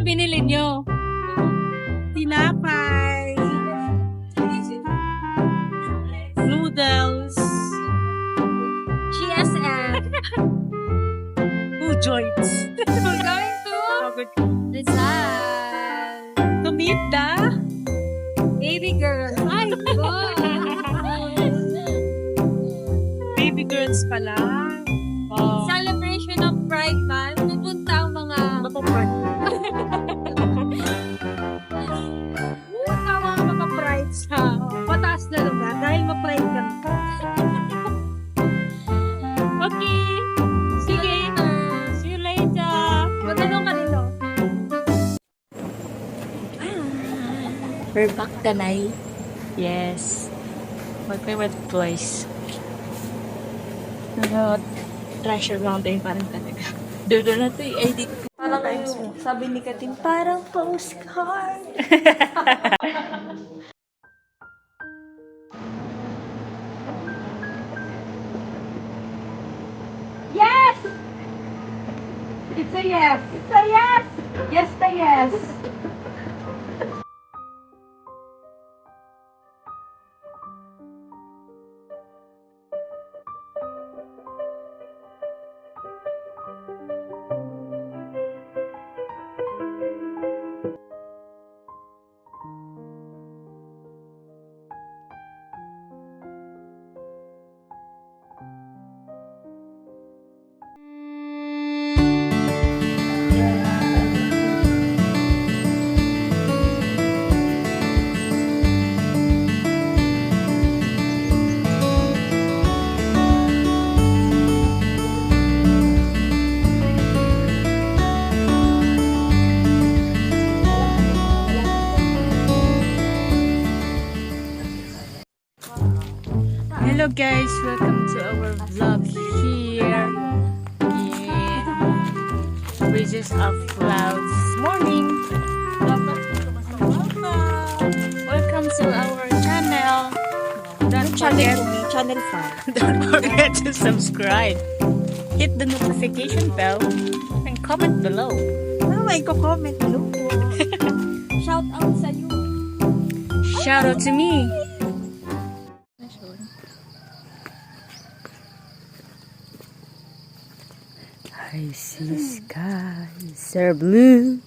binili nyo? Tinapay. Noodles. GSM. Who joins? We're going to Rizal. To meet the Baby girl. Ay, God. baby girls pala. Oh. Celebration of Pride Month. Pupunta ang mga... Mapapad. Pupunta ang mga pride sa mataas na lugar dahil ma-pride ka. Okay. Sige. See you later. Magano ka nito? We're back tanay. Yes. My favorite place. Treasure Mountain pa rin talaga. Doon na ito yung ID. Parang sabi ni Katin, parang postcard. Yes! It's a yes! It's a yes! Yes to yes! Hello guys, welcome to our vlog here in Bridges of Clouds morning. Welcome to our channel. Don't forget Channel 5. don't forget to subscribe. Hit the notification bell and comment below. Ano may ko-comment? Hello po. Shout out sa you. Shout out to me. I see skies are blue